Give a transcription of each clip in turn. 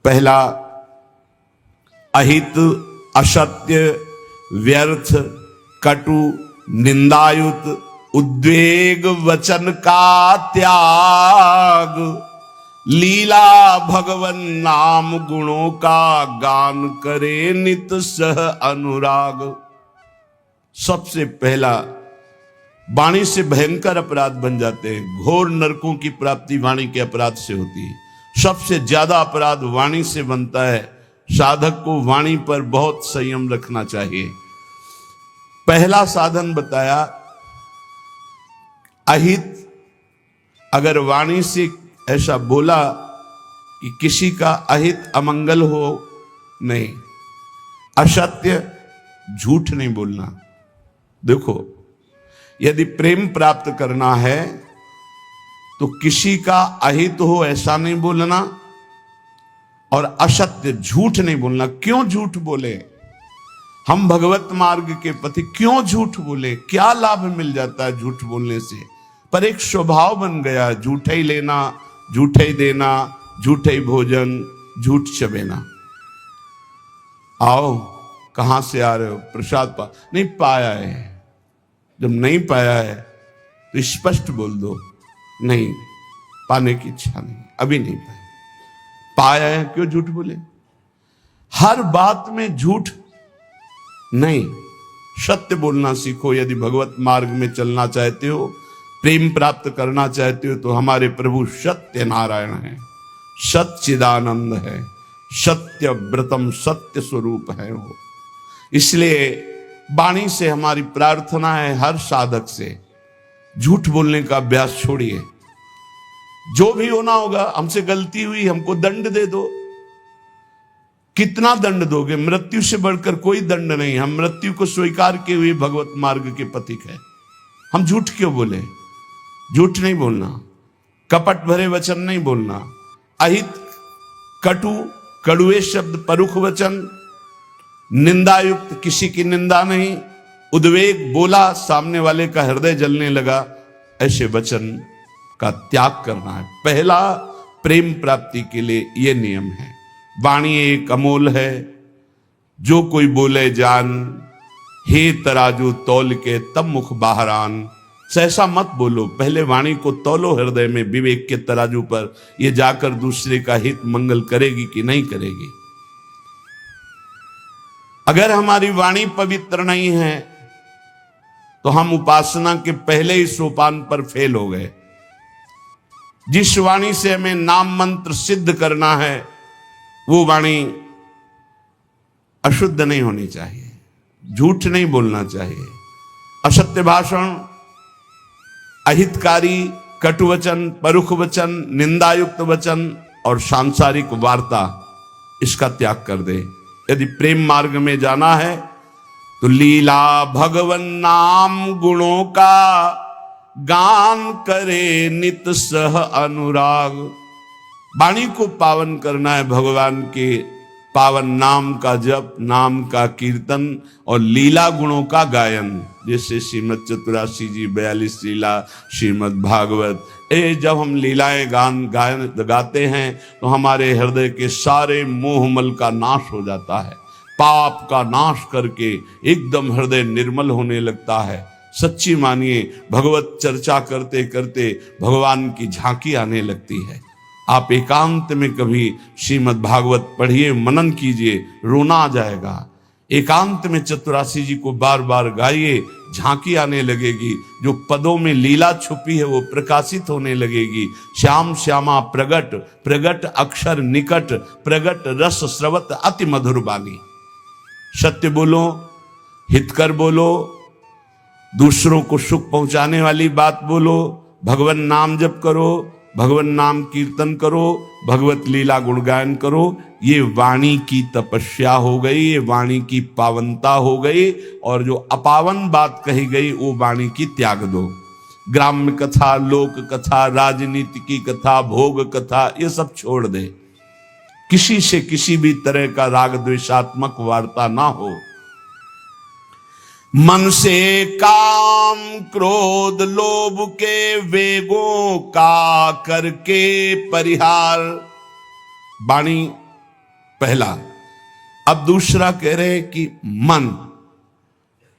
पहला, अहित, असत्य, व्यर्थ, कटु, निंदायुत, उद्वेग वचन का त्याग, लीला भगवन नाम गुणों का गान करे नित सह अनुराग। सबसे पहला, वाणी से भयंकर अपराध बन जाते हैं। घोर नरकों की प्राप्ति वाणी के अपराध से होती है। सबसे ज्यादा अपराध वाणी से बनता है। साधक को वाणी पर बहुत संयम रखना चाहिए। पहला साधन बताया अहित। अगर वाणी से ऐसा बोला कि किसी का अहित अमंगल हो, नहीं। असत्य, झूठ नहीं बोलना। देखो, यदि प्रेम प्राप्त करना है तो किसी का अहित हो ऐसा नहीं बोलना, और असत्य, झूठ नहीं बोलना। क्यों झूठ बोले? हम भगवत मार्ग के पति क्यों झूठ बोले? क्या लाभ मिल जाता है झूठ बोलने से? पर एक स्वभाव बन गया, झूठे ही लेना, झूठे ही देना, झूठे ही भोजन, झूठ चबेना। आओ, कहां से आ रहे हो? प्रसाद नहीं पाया है। जब नहीं पाया है तो स्पष्ट बोल दो, नहीं, पाने की इच्छा नहीं, अभी नहीं पाया। पाया है, क्यों झूठ बोले? हर बात में झूठ नहीं, सत्य बोलना सीखो। यदि भगवत मार्ग में चलना चाहते हो, प्रेम प्राप्त करना चाहते हो, तो हमारे प्रभु सत्य नारायण है, सच्चिदानंद है, सत्य व्रतम, सत्य स्वरूप है वो। इसलिए वाणी से हमारी प्रार्थना है, हर साधक से झूठ बोलने का अभ्यास छोड़िए। जो भी होना होगा, हमसे गलती हुई, हमको दंड दे दो। कितना दंड दोगे? मृत्यु से बढ़कर कोई दंड नहीं। हम मृत्यु को स्वीकार किए हुए भगवत मार्ग के पथिक है। हम झूठ क्यों बोले? झूठ नहीं बोलना, कपट भरे वचन नहीं बोलना, अहित, कटु, कड़ुए शब्द, परुख वचन, निंदायुक्त, किसी की निंदा नहीं, उद्वेग, बोला सामने वाले का हृदय जलने लगा, ऐसे वचन का त्याग करना है। पहला, प्रेम प्राप्ति के लिए यह नियम है। वाणी एक अमोल है, जो कोई बोले जान, हे तराजू तौल के तब मुख बाहरान। सहसा मत बोलो, पहले वाणी को तौलो हृदय में विवेक के तराजू पर, यह जाकर दूसरे का हित मंगल करेगी कि नहीं करेगी। अगर हमारी वाणी पवित्र नहीं है तो हम उपासना के पहले ही सोपान पर फेल हो गए। जिस वाणी से हमें नाम मंत्र सिद्ध करना है, वो वाणी अशुद्ध नहीं होनी चाहिए, झूठ नहीं बोलना चाहिए, असत्य भाषण, अहितकारी, कटुवचन, परुख वचन, निंदायुक्त वचन और सांसारिक वार्ता, इसका त्याग कर दे। यदि प्रेम मार्ग में जाना है तो लीला भगवन नाम गुणों का गान करे नित सह अनुराग। वाणी को पावन करना है, भगवान के पावन नाम का जप, नाम का कीर्तन और लीला गुणों का गायन। जैसे श्रीमद चतुरासी जी 42 लीला, श्रीमद भागवत, जब हम लीलाएं गायन गाते हैं तो हमारे हृदय के सारे मोहमल का नाश हो जाता है। पाप का नाश करके एकदम हृदय निर्मल होने लगता है। सच्ची मानिए, भगवत चर्चा करते करते भगवान की झांकी आने लगती है। आप एकांत में कभी श्रीमद् भागवत पढ़िए, मनन कीजिए, रोना आ जाएगा। एकांत में चतुरासी जी को बार बार गाइए, झांकी आने लगेगी। जो पदों में लीला छुपी है वो प्रकाशित होने लगेगी। श्याम श्यामा प्रगट, प्रगट अक्षर निकट, प्रगट रस स्रवत अति मधुर बानी। सत्य बोलो, हितकर बोलो, दूसरों को सुख पहुंचाने वाली बात बोलो, भगवान नाम जप करो, भगवान नाम कीर्तन करो, भगवत लीला गुणगान करो। ये वाणी की तपस्या हो गई, ये वाणी की पावनता हो गई। और जो अपावन बात कही गई वो वाणी की त्याग दो। ग्राम्य कथा, लोक कथा, राजनीति की कथा, भोग कथा, ये सब छोड़ दे। किसी से किसी भी तरह का राग द्वेषात्मक वार्ता ना हो। मन से काम क्रोध लोभ के वेगों का करके परिहार। वाणी पहला। अब दूसरा कह रहे कि मन,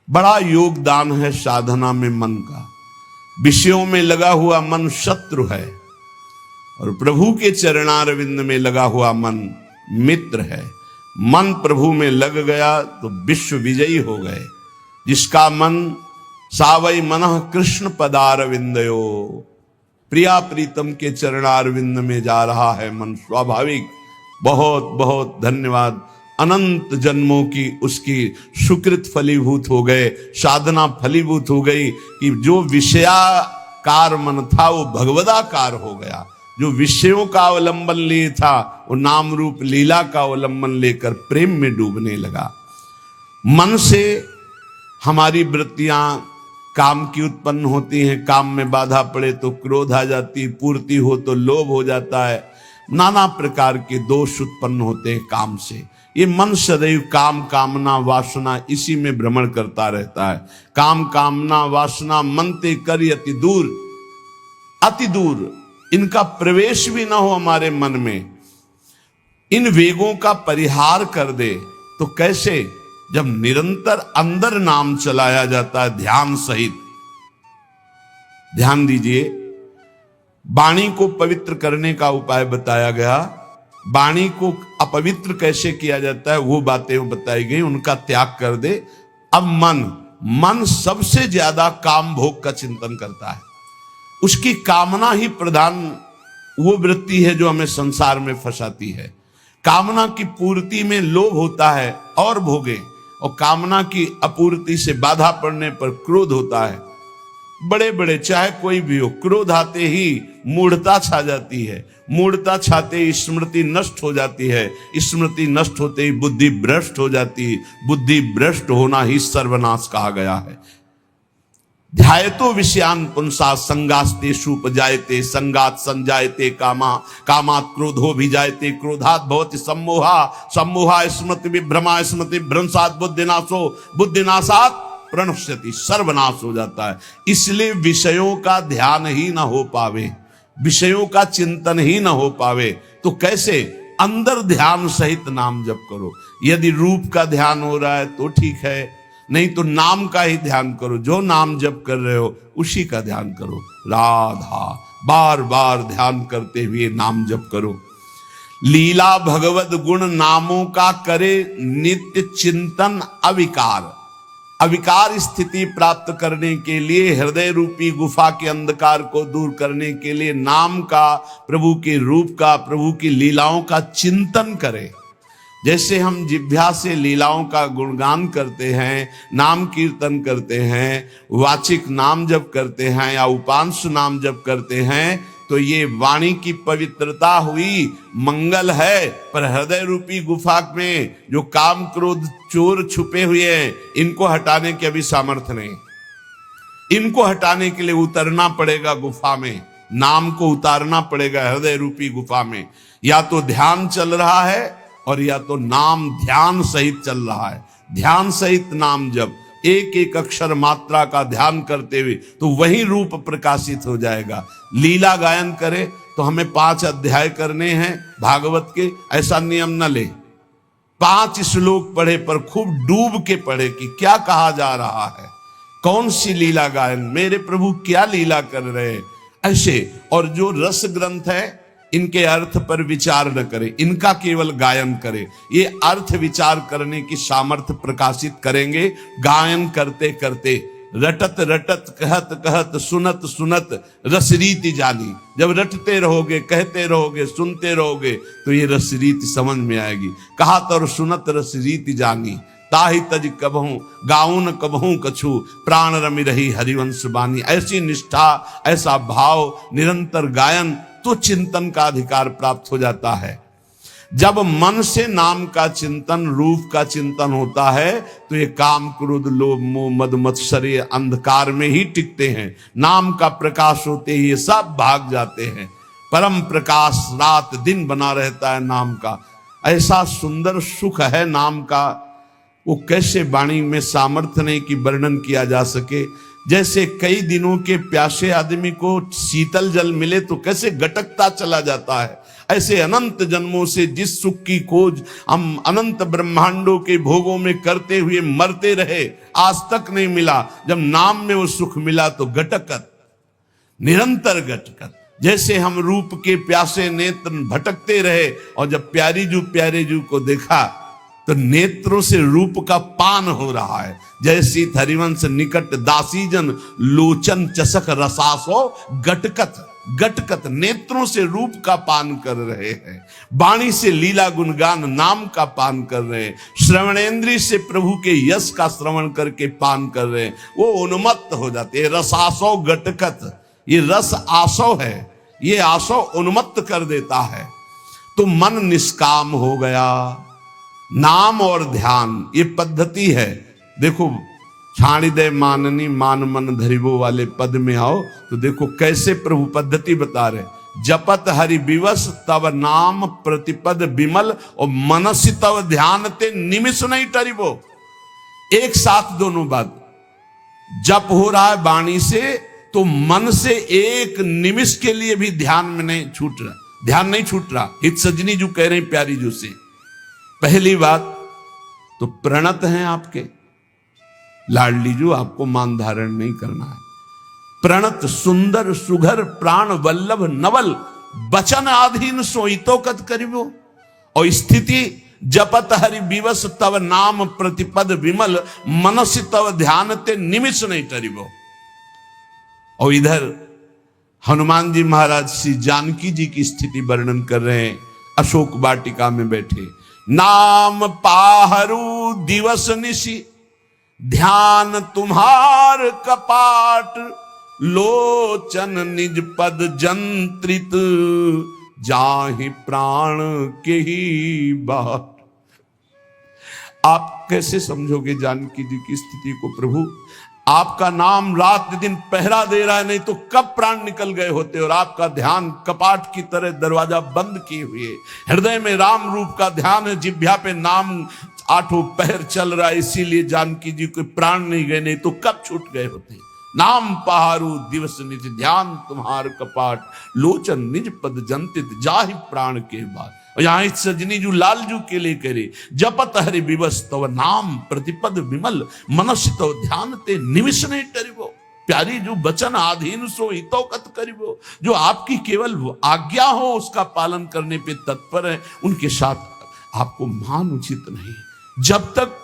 बड़ा योगदान है साधना में मन का। विषयों में लगा हुआ मन शत्रु है और प्रभु के चरणारविंद में लगा हुआ मन मित्र है। मन प्रभु में लग गया तो विश्व विजयी हो गए। जिसका मन सावई मनः कृष्ण पदारविंदयो, प्रिया प्रीतम के चरणारविंद में जा रहा है मन स्वाभाविक। बहुत बहुत धन्यवाद। अनंत जन्मों की उसकी सुकृत फलीभूत हो गए, साधना फलीभूत हो गई कि जो विषयाकार मन था वो भगवदाकार हो गया। जो विषयों का अवलंबन लिए था वो नाम रूप लीला का अवलंबन लेकर प्रेम में डूबने लगा। मन से हमारी वृत्तियां काम की उत्पन्न होती हैं। काम में बाधा पड़े तो क्रोध आ जाती, पूर्ति हो तो लोभ हो जाता है। नाना प्रकार के दोष उत्पन्न होते हैं काम से। ये मन सदैव काम कामना वासना इसी में भ्रमण करता रहता है। काम कामना वासना मन ते कर अति दूर, अति दूर इनका प्रवेश भी ना हो हमारे मन में। इन वेगों का परिहार कर दे तो कैसे? जब निरंतर अंदर नाम चलाया जाता है ध्यान सहित। ध्यान दीजिए, वाणी को पवित्र करने का उपाय बताया गया। वाणी को अपवित्र कैसे किया जाता है वो बातें बताई गई, उनका त्याग कर दे। अब मन सबसे ज्यादा काम भोग का चिंतन करता है। उसकी कामना ही प्रधान वो वृत्ति है जो हमें संसार में फंसाती है। कामना की पूर्ति में लोभ होता है और भोगे, और कामना की अपूर्ति से बाधा पड़ने पर क्रोध होता है। बड़े बड़े चाहे कोई भी हो, क्रोध आते ही मूढ़ता छा जाती है। मूढ़ता छाते ही स्मृति नष्ट हो जाती है। स्मृति नष्ट होते ही बुद्धि भ्रष्ट हो जाती है। बुद्धि भ्रष्ट होना ही सर्वनाश कहा गया है। ध्यायतो विषयान पुंसा संगास्तेषु उपजायते, संगात संजायते कामा, कामात् क्रोधो भिजायते, क्रोधात् भवति सम्मोहा, सम्मोहा स्मृति विभ्रमा, स्मृति भ्रंशात् बुद्धिनाशो, बुद्धिनाशात् प्रणश्यति, सर्वनाश हो जाता है। इसलिए विषयों का ध्यान ही ना हो पावे, विषयों का चिंतन ही ना हो पावे तो कैसे? अंदर ध्यान सहित नाम जप करो। यदि रूप का ध्यान हो रहा है तो ठीक है, नहीं तो नाम का ही ध्यान करो। जो नाम जप कर रहे हो उसी का ध्यान करो। राधा बार बार ध्यान करते हुए नाम जप करो। लीला भगवत गुण नामों का करे नित्य चिंतन अविकार। अविकार स्थिति प्राप्त करने के लिए, हृदय रूपी गुफा के अंधकार को दूर करने के लिए नाम का, प्रभु के रूप का, प्रभु की लीलाओं का चिंतन करें। जैसे हम जिह्वा से लीलाओं का गुणगान करते हैं, नाम कीर्तन करते हैं, वाचिक नाम जप करते हैं या उपांश नाम जप करते हैं, तो ये वाणी की पवित्रता हुई, मंगल है। पर हृदय रूपी गुफा में जो काम क्रोध चोर छुपे हुए हैं, इनको हटाने की अभी सामर्थ्य नहीं। इनको हटाने के लिए उतरना पड़ेगा गुफा में, नाम को उतारना पड़ेगा हृदय रूपी गुफा में। या तो ध्यान चल रहा है और या तो नाम ध्यान सहित चल रहा है। ध्यान सहित नाम जब एक एक अक्षर मात्रा का ध्यान करते हुए तो वही रूप प्रकाशित हो जाएगा। लीला गायन करे तो हमें 5 अध्याय करने हैं भागवत के, ऐसा नियम न ले। 5 श्लोक पढ़े पर खूब डूब के पढ़े कि क्या कहा जा रहा है, कौन सी लीला गायन, मेरे प्रभु क्या लीला कर रहे हैं, ऐसे। और जो रस ग्रंथ है इनके अर्थ पर विचार न करे, इनका केवल गायन करे। ये अर्थ विचार करने की सामर्थ्य प्रकाशित करेंगे गायन करते करते। रटत रटत कहत कहत सुनत सुनत रसरीति जानी। जब रटते रहोगे, कहते रहोगे, सुनते रहोगे तो ये रसरीति समझ में आएगी। कहत और सुनत रसरीति जानी, ताहि तज कबहूं गाउन कबहूं कछु, प्राण रमि रही हरिवंश बानी। ऐसी निष्ठा, ऐसा भाव, निरंतर गायन, तो चिंतन का अधिकार प्राप्त हो जाता है। जब मन से नाम का चिंतन, रूप का चिंतन होता है तो ये काम क्रोध लोभ मोह मद मत्सर्य अंधकार में ही टिकते हैं। नाम का प्रकाश होते ही ये सब भाग जाते हैं। परम प्रकाश रात दिन बना रहता है नाम का। ऐसा सुंदर सुख है नाम का, वो कैसे वाणी में सामर्थ्य नहीं कि वर्णन किया जा सके। जैसे कई दिनों के प्यासे आदमी को शीतल जल मिले तो कैसे गटकता चला जाता है, ऐसे अनंत जन्मों से जिस सुख की खोज हम अनंत ब्रह्मांडों के भोगों में करते हुए मरते रहे, आज तक नहीं मिला। जब नाम में वो सुख मिला तो गटकत, निरंतर गटकत। जैसे हम रूप के प्यासे नेत्र भटकते रहे और जब प्यारे जू को देखा तो नेत्रों से रूप का पान हो रहा है। जैसी हरिवंश निकट दासीजन लोचन चसक रसासो गटकत, गटकत नेत्रों से रूप का पान कर रहे हैं, वाणी से लीला गुणगान नाम का पान कर रहे हैं, श्रवणेंद्रिय से प्रभु के यश का श्रवण करके पान कर रहे हैं, वो उन्मत्त हो जाते हैं। रसासो गटकत, ये रस आसो है, ये आसो उन्मत्त कर देता है। तो मन निष्काम हो गया। नाम और ध्यान ये पद्धति है। देखो छाणिदय माननी मान मन धरिबो वाले पद में आओ तो देखो कैसे प्रभु पद्धति बता रहे। जपत हरि विवश तब नाम प्रतिपद विमल और मनसि तब ध्यान ते निमिष नहीं टरिबो। एक साथ दोनों बात, जप हो रहा है वाणी से तो मन से एक निमिष के लिए भी ध्यान में नहीं छूट रहा, ध्यान नहीं छूट रहा। हित सजनी जो कह रहे हैं प्यारी जू से, पहली बात तो प्रणत हैं आपके लाडली जू, आपको मान धारण नहीं करना है। प्रणत सुंदर सुघर प्राण वल्लभ नवल बचन आधीन सोईतो कत करिबो। और स्थिति जपत हरि विवश तव नाम प्रतिपद विमल मनसि तव ध्यान ते निमिष नहीं टरिबो। और इधर हनुमान जी महाराज श्री जानकी जी की स्थिति वर्णन कर रहे हैं। अशोक वाटिका में बैठे, नाम पाहरू दिवस निशि ध्यान तुम्हार कपाट, लोचन निज पद जंत्रित जाहि प्राण के ही बाट। आप कैसे समझोगे जानकी जी की स्थिति को प्रभु? आपका नाम रात दिन पहरा दे रहा है, नहीं तो कब प्राण निकल गए होते। और आपका ध्यान कपाट की तरह दरवाजा बंद किए हुए, हृदय में राम रूप का ध्यान है, जिह्वा पे नाम आठों पहर चल रहा है, इसीलिए जानकी जी को प्राण नहीं गए, नहीं तो कब छूट गए होते। नाम पहारू दिवस निज ध्यान तुम्हार कपाट, लोचन निज पद जंतित जाहि प्राण के बाद। और यहां सजनी जू लाल जू के लिए करे, जपत हरि विवश तव नाम प्रतिपद विमल मनसि तव ध्यान ते निमिष नहीं टरिबो। प्यारी जो वचन आधीन सो हितो कत करिबो, जो आपकी केवल आज्ञा हो उसका पालन करने पे तत्पर है, उनके साथ आपको मान उचित नहीं। जब तक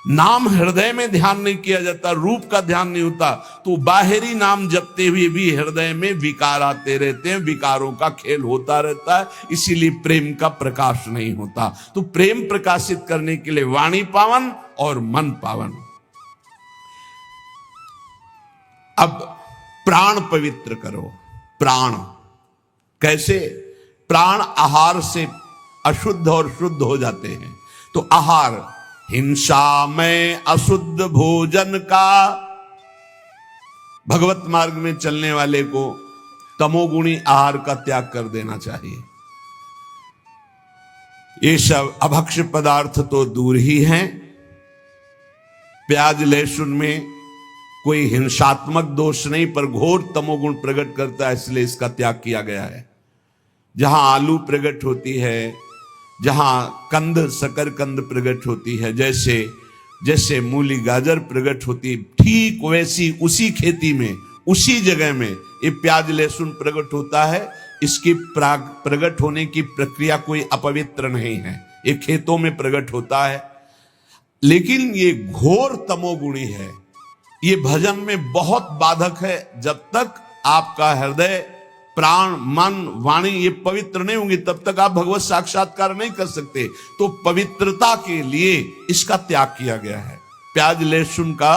नाम हृदय में ध्यान नहीं किया जाता, रूप का ध्यान नहीं होता, तो बाहरी नाम जपते हुए भी हृदय में विकार आते रहते हैं, विकारों का खेल होता रहता है, इसीलिए प्रेम का प्रकाश नहीं होता। तो प्रेम प्रकाशित करने के लिए वाणी पावन और मन पावन। अब प्राण पवित्र करो। प्राण कैसे? प्राण आहार से अशुद्ध और शुद्ध हो जाते हैं। तो आहार, हिंसा में अशुद्ध भोजन का, भगवत मार्ग में चलने वाले को तमोगुणी आहार का त्याग कर देना चाहिए। ये सब अभक्ष्य पदार्थ तो दूर ही हैं। प्याज लहसुन में कोई हिंसात्मक दोष नहीं, पर घोर तमोगुण प्रकट करता है, इसलिए इसका त्याग किया गया है। जहां आलू प्रकट होती है, जहां कंद शकर कंद प्रकट होती है, जैसे जैसे मूली गाजर प्रकट होती, ठीक वैसी उसी खेती में उसी जगह में ये प्याज लहसुन प्रकट होता है। इसकी प्रकट होने की प्रक्रिया कोई अपवित्र नहीं है, ये खेतों में प्रकट होता है। लेकिन ये घोर तमोगुणी है, ये भजन में बहुत बाधक है। जब तक आपका हृदय प्राण मन वाणी ये पवित्र नहीं होंगे, तब तक आप भगवत साक्षात्कार नहीं कर सकते। तो पवित्रता के लिए इसका त्याग किया गया है। प्याज लहसुन का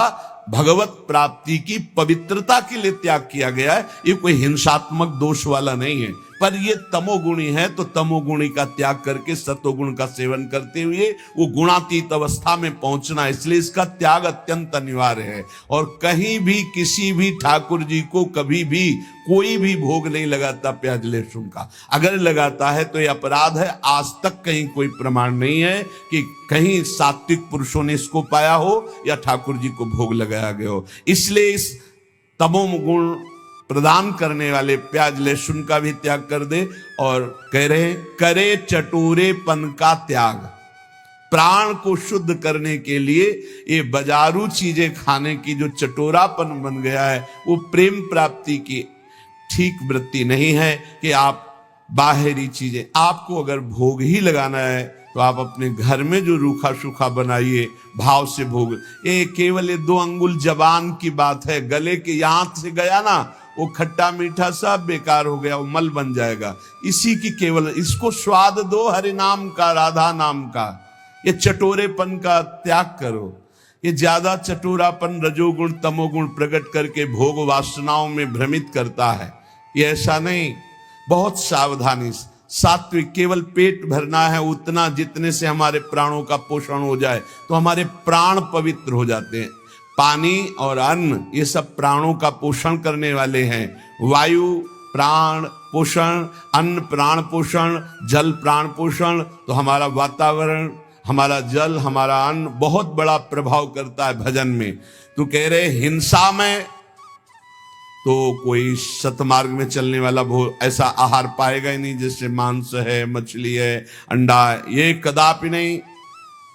भगवत प्राप्ति की पवित्रता के लिए त्याग किया गया है। ये कोई हिंसात्मक दोष वाला नहीं है, पर ये तमोगुणी है, तो तमोगुणी का त्याग करके सतोगुण का सेवन करते हुए वो गुणातीत अवस्था में पहुंचना, इसलिए इसका त्याग अत्यंत अनिवार्य है। और कहीं भी किसी भी ठाकुर जी को कभी भी कोई भी भोग नहीं लगाता प्याज लहसुन का। अगर लगाता है तो ये अपराध है। आज तक कहीं कोई प्रमाण नहीं है कि कहीं सात्विक पुरुषों ने इसको पाया हो या ठाकुर जी को भोग लगाया गया हो। इसलिए इस तमोगुण प्रदान करने वाले प्याज लहसुन का भी त्याग कर दे। और कह रहे करे चटोरेपन का त्याग। प्राण को शुद्ध करने के लिए ये बाजारू चीजें खाने की जो चटोरापन बन गया है, वो प्रेम प्राप्ति की ठीक वृत्ति नहीं है कि आप बाहरी चीजें, आपको अगर भोग ही लगाना है तो आप अपने घर में जो रूखा सूखा बनाइए, भाव से भोग। ये केवल 2 अंगुल जबान की बात है, गले के यहां से गया ना, वो खट्टा मीठा सब बेकार हो गया, वो मल बन जाएगा। इसी की केवल, इसको स्वाद दो हरि नाम का, राधा नाम का। ये चटोरेपन का त्याग करो। ये ज्यादा चटोरापन रजोगुण तमोगुण प्रकट करके भोग वासनाओं में भ्रमित करता है। ये ऐसा नहीं, बहुत सावधानी। सात्विक, केवल पेट भरना है उतना जितने से हमारे प्राणों का पोषण हो जाए, तो हमारे प्राण पवित्र हो जाते हैं। पानी और अन्न ये सब प्राणों का पोषण करने वाले हैं। वायु प्राण पोषण, अन्न प्राण पोषण, जल प्राण पोषण। तो हमारा वातावरण, हमारा जल, हमारा अन्न बहुत बड़ा प्रभाव करता है भजन में। तो कह रहे हिंसा में तो कोई सतमार्ग में चलने वाला ऐसा आहार पाएगा ही नहीं, जैसे मांस है, मछली है, अंडा है, ये कदापि नहीं।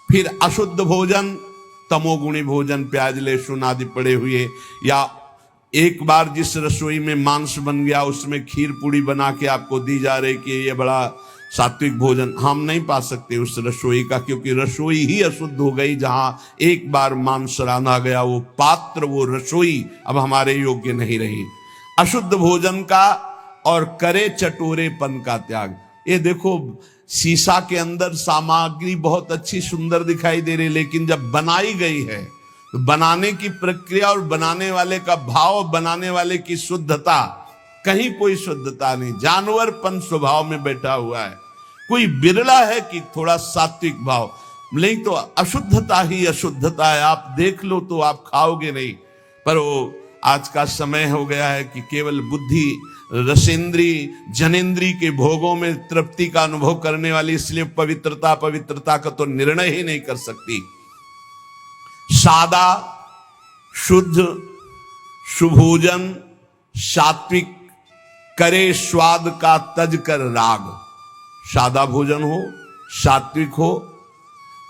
फिर अशुद्ध भोजन, तमोगुणी भोजन, प्याज लहसुन आदि पड़े हुए, या एक बार जिस रसोई में मांस बन गया उसमें खीर पूड़ी बना के आपको दी जा रही कि ये बड़ा सात्विक भोजन, हम नहीं पा सकते उस रसोई का, क्योंकि रसोई ही अशुद्ध हो गई। जहां एक बार मांस रांधा गया, वो पात्र, वो रसोई अब हमारे योग्य नहीं रही। अशुद्ध भोजन का और करे चटोरेपन का त्याग। ये देखो, शीशा के अंदर सामग्री बहुत अच्छी सुंदर दिखाई दे रही, लेकिन जब बनाई गई है तो बनाने की प्रक्रिया और बनाने वाले का भाव, बनाने वाले की शुद्धता, कहीं कोई शुद्धता नहीं, जानवरपन स्वभाव में बैठा हुआ है। कोई बिरला है कि थोड़ा सात्विक भाव, नहीं तो अशुद्धता ही अशुद्धता है। आप देख लो तो आप खाओगे नहीं। पर वो आज का समय हो गया है कि केवल बुद्धि, रसेंद्री, जनेंद्री के भोगों में तृप्ति का अनुभव करने वाली, इसलिए पवित्रता का तो निर्णय ही नहीं कर सकती। सादा शुद्ध सुभोजन सात्विक करे स्वाद का तज कर राग। सादा भोजन हो, सात्विक हो,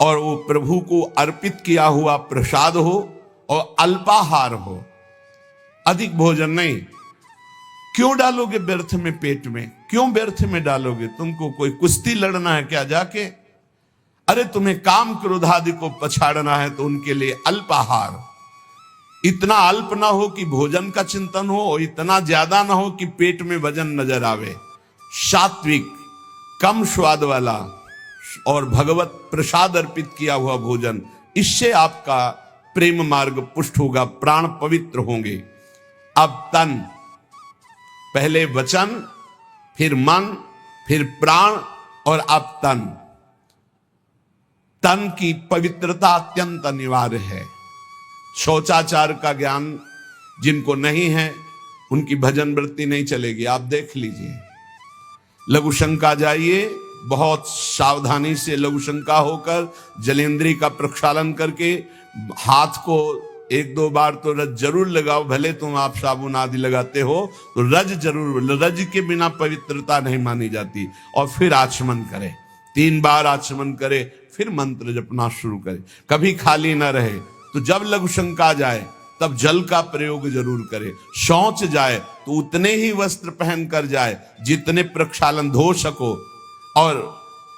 और वो प्रभु को अर्पित किया हुआ प्रसाद हो, और अल्पाहार हो, अधिक भोजन नहीं। क्यों डालोगे व्यर्थ में पेट में? क्यों व्यर्थ में डालोगे? तुमको कोई कुश्ती लड़ना है क्या जाके? अरे तुम्हें काम क्रोध आदि को पछाड़ना है तो उनके लिए अल्पाहार। इतना अल्प ना हो कि भोजन का चिंतन हो, और इतना ज्यादा ना हो कि पेट में वजन नजर आवे। सात्विक, कम स्वाद वाला और भगवत प्रसाद अर्पित किया हुआ भोजन, इससे आपका प्रेम मार्ग पुष्ट होगा, प्राण पवित्र होंगे। अब तन, पहले वचन, फिर मन, फिर प्राण, और अब तन। तन की पवित्रता अत्यंत अनिवार्य है। शौचाचार का ज्ञान जिनको नहीं है, उनकी भजन वृत्ति नहीं चलेगी। आप देख लीजिए, लघु शंका जाइए, बहुत सावधानी से लघु शंका होकर जलेंद्री का प्रक्षालन करके हाथ को 1-2 बार तो रज जरूर लगाओ। भले तुम आप साबुन आदि लगाते हो तो रज जरूर, रज के बिना पवित्रता नहीं मानी जाती। और फिर आचमन करे, 3 बार आचमन करे, फिर मंत्र जपना शुरू करे। कभी खाली ना रहे। तो जब लघु शंका जाए तब जल का प्रयोग जरूर करे। शौच जाए तो उतने ही वस्त्र पहन कर जाए जितने प्रक्षालन धो सको, और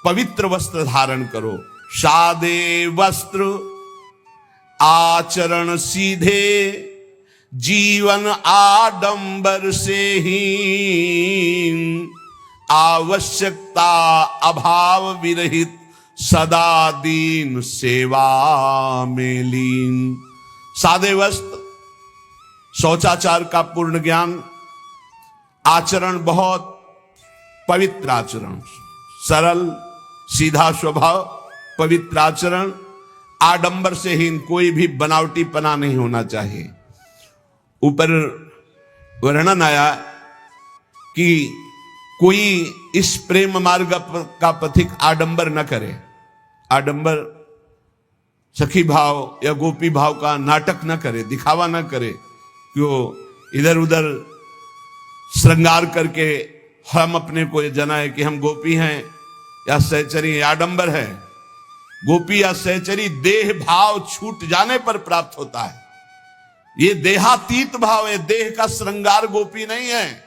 पवित्र वस्त्र धारण करो। सादे वस्त्र आचरण सीधे, जीवन आडंबर से ही, आवश्यकता अभाव विरहित, सदा दीन सेवा में लीन। सादे वस्त्र, शौचाचार का पूर्ण ज्ञान, आचरण बहुत पवित्र आचरण, सरल सीधा स्वभाव, पवित्र आचरण, आडंबर से हीन, कोई भी बनावटी पना नहीं होना चाहिए। ऊपर वर्णन आया कि कोई इस प्रेम मार्ग का पथिक आडंबर न करे। आडंबर सखी भाव या गोपी भाव का नाटक न करे, दिखावा न करे, क्यों इधर उधर श्रृंगार करके हम अपने को जनाए कि हम गोपी हैं या सहचरी, आडंबर है। गोपी या सहचरी देह भाव छूट जाने पर प्राप्त होता है। ये देहातीत भाव है, देह का श्रृंगार गोपी नहीं है,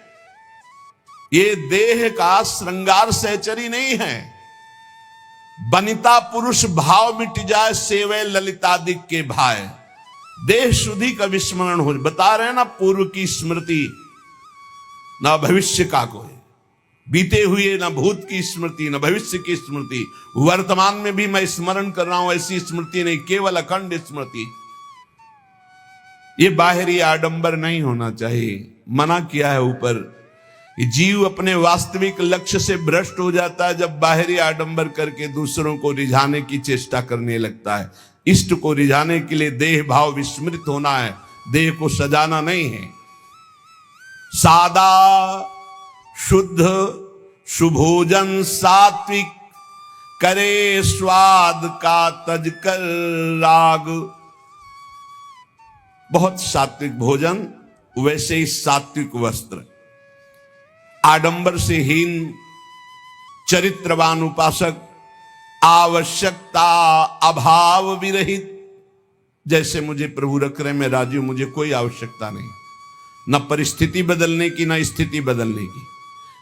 ये देह का श्रृंगार सहचरी नहीं है। बनिता पुरुष भाव मिट जाए, सेवे ललितादिक के भाई, देह शुद्धि का विस्मरण हो। बता रहे हैं ना, पूर्व की स्मृति ना भविष्य का कोई, बीते हुए ना भूत की स्मृति ना भविष्य की स्मृति, वर्तमान में भी मैं स्मरण कर रहा हूं, ऐसी स्मृति नहीं, केवल अखंड स्मृति। ये बाहरी आडंबर नहीं होना चाहिए। मना किया है ऊपर, जीव अपने वास्तविक लक्ष्य से भ्रष्ट हो जाता है जब बाहरी आडंबर करके दूसरों को रिझाने की चेष्टा करने लगता है। इष्ट को रिझाने के लिए देह भाव विस्मृत होना है, देह को सजाना नहीं है। सादा शुद्ध सुभोजन सात्विक, करे स्वाद का तज कर राग। बहुत सात्विक भोजन, वैसे ही सात्विक वस्त्र। आडंबर से हीन चरित्रवान उपासक, आवश्यकता अभाव विरहित। जैसे मुझे प्रभु रख रहे, मैं राजी हूं, मुझे कोई आवश्यकता नहीं, न परिस्थिति बदलने की न स्थिति बदलने की।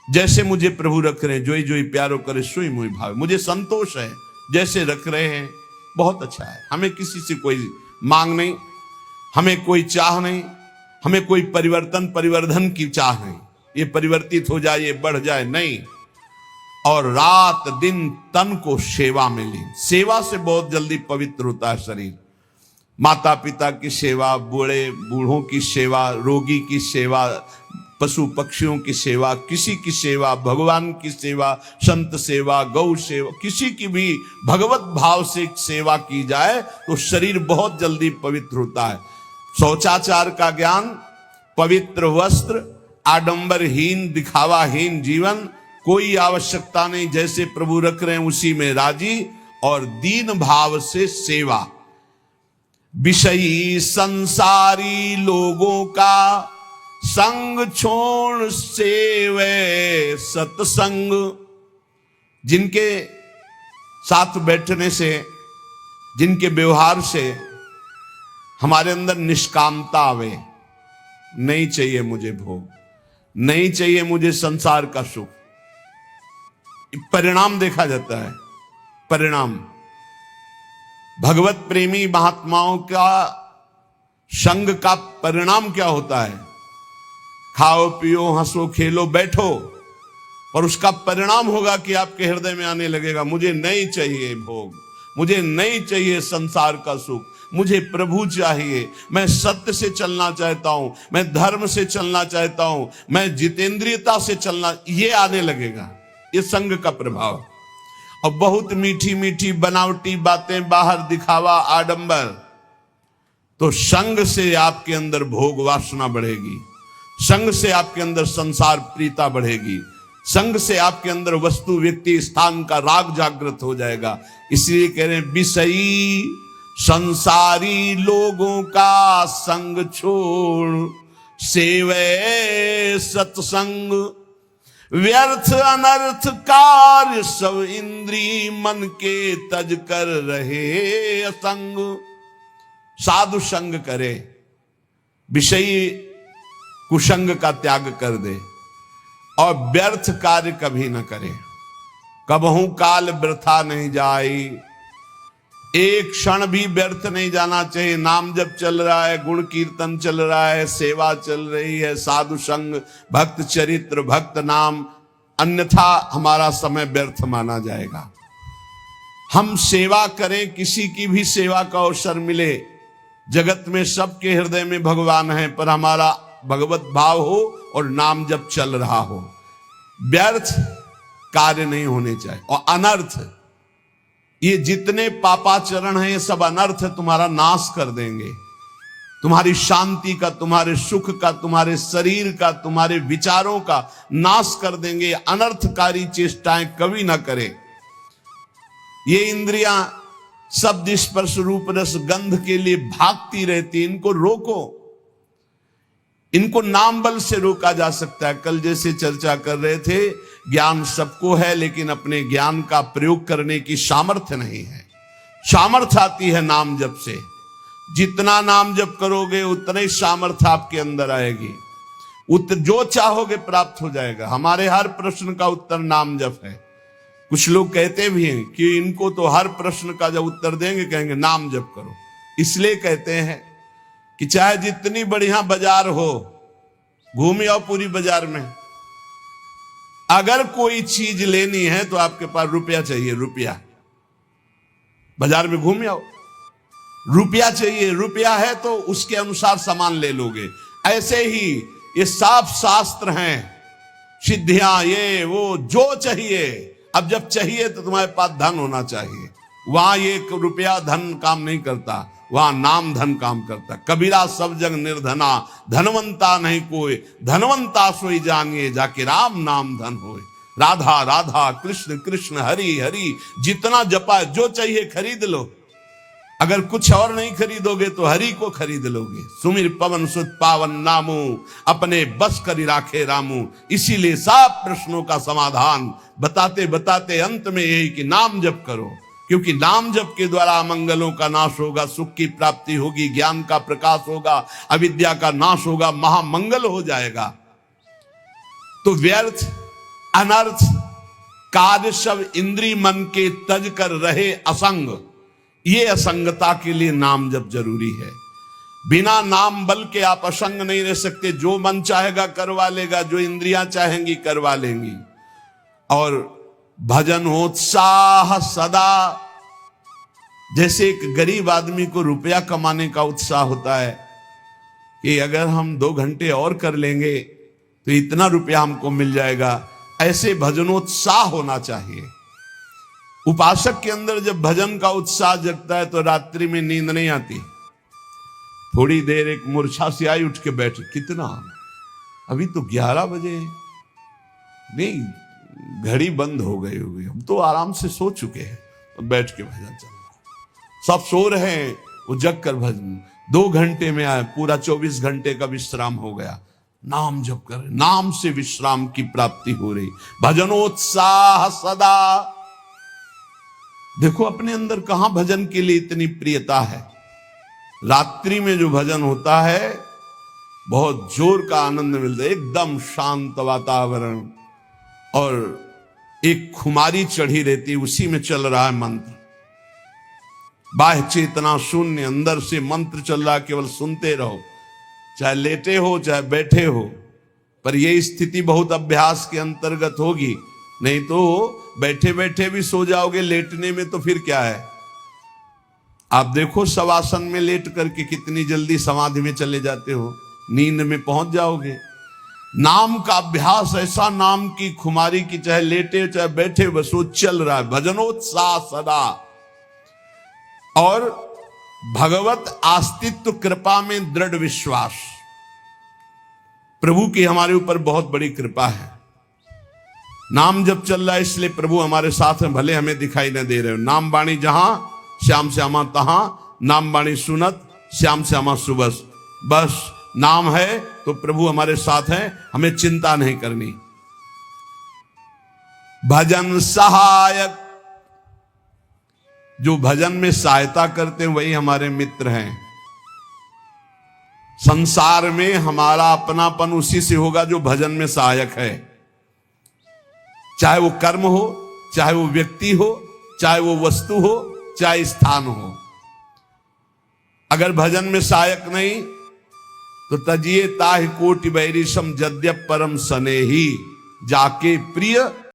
जैसे मुझे प्रभु रख रहे हैं, जोई जोई प्यारो करे सोई मोई भाव, मुझे संतोष है जैसे रख रहे हैं, बहुत अच्छा है। हमें किसी से कोई मांग नहीं, हमें कोई चाह नहीं, हमें कोई परिवर्धन की चाह नहीं, ये परिवर्तित हो जाए, ये बढ़ जाए, नहीं। और रात दिन तन को सेवा में लीन। सेवा से बहुत जल्दी पवित्र होता है शरीर। माता पिता की सेवा, बूढ़ों की सेवा, रोगी की सेवा, पशु पक्षियों की सेवा, किसी की सेवा, भगवान की सेवा, संत सेवा, गौ सेवा, किसी की भी भगवत भाव से सेवा की जाए तो शरीर बहुत जल्दी पवित्र होता है। शौचाचार का ज्ञान, पवित्र वस्त्र, आडंबरहीन दिखावाहीन जीवन, कोई आवश्यकता नहीं, जैसे प्रभु रख रहे हैं उसी में राजी, और दीन भाव से सेवा। विषयी संसारी लोगों का संग छोड़ सेवे सत्संग। जिनके साथ बैठने से, जिनके व्यवहार से हमारे अंदर निष्कामता आवे, नहीं चाहिए मुझे भोग, नहीं चाहिए मुझे संसार का सुख। परिणाम देखा जाता है, परिणाम। भगवत प्रेमी महात्माओं का संग का परिणाम क्या होता है? खाओ पियो हंसो खेलो बैठो, और उसका परिणाम होगा कि आपके हृदय में आने लगेगा, मुझे नहीं चाहिए भोग, मुझे नहीं चाहिए संसार का सुख, मुझे प्रभु चाहिए, मैं सत्य से चलना चाहता हूं, मैं धर्म से चलना चाहता हूं, मैं जितेंद्रियता से चलना, ये आने लगेगा। ये संग का प्रभाव। और बहुत मीठी मीठी बनावटी बातें, बाहर दिखावा, आडंबर, तो संग से आपके अंदर भोग वासना बढ़ेगी, संग से आपके अंदर संसार प्रीता बढ़ेगी, संग से आपके अंदर वस्तु व्यक्ति स्थान का राग जागृत हो जाएगा। इसलिए कह रहे हैं, विषयी संसारी लोगों का संग छोड़ सेवे सत्संग। व्यर्थ अनर्थ कार्य सब इंद्री मन के तज कर रहे असंग। साधु संग करे, विषयी कुसंग का त्याग कर दे, और व्यर्थ कार्य कभी न करे। कबहू काल वृथा नहीं जाए, एक क्षण भी व्यर्थ नहीं जाना चाहिए। नाम जब चल रहा है, गुण कीर्तन चल रहा है, सेवा चल रही है, साधु संग, भक्त चरित्र, भक्त नाम, अन्यथा हमारा समय व्यर्थ माना जाएगा। हम सेवा करें, किसी की भी सेवा का अवसर मिले, जगत में सबके हृदय में भगवान है, पर हमारा भगवत भाव हो और नाम जब चल रहा हो, व्यर्थ कार्य नहीं होने चाहिए। और अनर्थ, ये जितने पापाचरण हैं, ये सब अनर्थ तुम्हारा नाश कर देंगे, तुम्हारी शांति का, तुम्हारे सुख का, तुम्हारे शरीर का, तुम्हारे विचारों का नाश कर देंगे। अनर्थकारी चेष्टाएं कभी ना करें। ये इंद्रियां शब्द स्पर्श रूप रस गंध के लिए भागती रहती, इनको रोको। इनको नाम बल से रोका जा सकता है। कल जैसे चर्चा कर रहे थे, ज्ञान सबको है लेकिन अपने ज्ञान का प्रयोग करने की सामर्थ्य नहीं है। सामर्थ्य आती है नाम जप से। जितना नाम जप करोगे उतना ही सामर्थ्य आपके अंदर आएगी, जो चाहोगे प्राप्त हो जाएगा। हमारे हर प्रश्न का उत्तर नाम जप है। कुछ लोग कहते भी हैं कि इनको तो हर प्रश्न का जब उत्तर देंगे कहेंगे नाम जप करो। इसलिए कहते हैं कि चाहे जितनी बढ़िया बाजार हो, घूम आओ पूरी बाजार में, अगर कोई चीज लेनी है तो आपके पास रुपया चाहिए। रुपया, बाजार में घूम आओ, रुपया चाहिए। रुपया है तो उसके अनुसार सामान ले लोगे। ऐसे ही ये साफ शास्त्र हैं, सिद्धियां, ये वो जो चाहिए। अब जब चाहिए तो तुम्हारे पास धन होना चाहिए। वहां ये रुपया धन काम नहीं करता, वहां नाम धन काम करता। कबीरा सब जग निर्धना, धनवंता नहीं कोई, धनवंता सोई जानिए, जाके राम नाम धन होए। राधा राधा, कृष्ण कृष्ण, हरि हरि, जितना जपा जो चाहिए खरीद लो। अगर कुछ और नहीं खरीदोगे तो हरि को खरीद लोगे। सुमिर पवन सुत पावन नामू, अपने बस करी राखे रामू। इसीलिए सब प्रश्नों का समाधान बताते बताते अंत में यही कि नाम जप करो, क्योंकि नाम जप के द्वारा मंगलों का नाश होगा, सुख की प्राप्ति होगी, ज्ञान का प्रकाश होगा, अविद्या का नाश होगा, महामंगल हो जाएगा। तो व्यर्थ अनर्थ कार्य सब इंद्री मन के तज कर रहे असंग, ये असंगता के लिए नाम जप जरूरी है। बिना नाम बल के आप असंग नहीं रह सकते। जो मन चाहेगा करवा लेगा, जो इंद्रियां चाहेंगी करवा लेंगी। और भजन उत्साह सदा, जैसे एक गरीब आदमी को रुपया कमाने का उत्साह होता है कि अगर हम 2 घंटे और कर लेंगे तो इतना रुपया हमको मिल जाएगा, ऐसे भजनोत्साह होना चाहिए। उपासक के अंदर जब भजन का उत्साह जगता है तो रात्रि में नींद नहीं आती। थोड़ी देर एक मूर्छा से आई, उठ के बैठ, कितना अभी तो 11 बजे, नहीं घड़ी बंद हो गई होगी, हम तो आराम से सो चुके हैं। तो बैठ के भजन चल रहा, सब सो रहे हैं, वो जग कर भजन 2 घंटे में आए, पूरा 24 घंटे का विश्राम हो गया। नाम जप कर, नाम से विश्राम की प्राप्ति हो रही। भजनोत्साह सदा। देखो अपने अंदर कहां भजन के लिए इतनी प्रियता है। रात्रि में जो भजन होता है बहुत जोर का आनंद मिलता है, एकदम शांत वातावरण, और एक खुमारी चढ़ी रहती, उसी में चल रहा है मंत्र। बाह्य चेतना शून्य, अंदर से मंत्र चल रहा, केवल सुनते रहो, चाहे लेटे हो चाहे बैठे हो। पर यह स्थिति बहुत अभ्यास के अंतर्गत होगी, नहीं तो बैठे बैठे भी सो जाओगे, लेटने में तो फिर क्या है। आप देखो शवासन में लेट करके कितनी जल्दी समाधि में चले जाते हो, नींद में पहुंच जाओगे। नाम का अभ्यास ऐसा, नाम की खुमारी की, चाहे लेटे चाहे बैठे बस वो चल रहा है। भजनोत्साह सदा। और भगवत अस्तित्व कृपा में दृढ़ विश्वास। प्रभु की हमारे ऊपर बहुत बड़ी कृपा है। नाम जब चल रहा है इसलिए प्रभु हमारे साथ हैं, भले हमें दिखाई न दे रहे हो। नाम बाणी जहां श्याम श्यामा तहां, नाम बाणी सुनत श्याम श्यामा सुबस। बस नाम है तो प्रभु हमारे साथ हैं, हमें चिंता नहीं करनी। भजन सहायक, जो भजन में सहायता करते हैं वही हमारे मित्र हैं। संसार में हमारा अपनापन उसी से होगा जो भजन में सहायक है। चाहे वो कर्म हो, चाहे वो व्यक्ति हो, चाहे वो वस्तु हो, चाहे स्थान हो। अगर भजन में सहायक नहीं तो तजिए ताहि कोटि बैरिशम, जद्यप परम सनेही, जाके प्रिय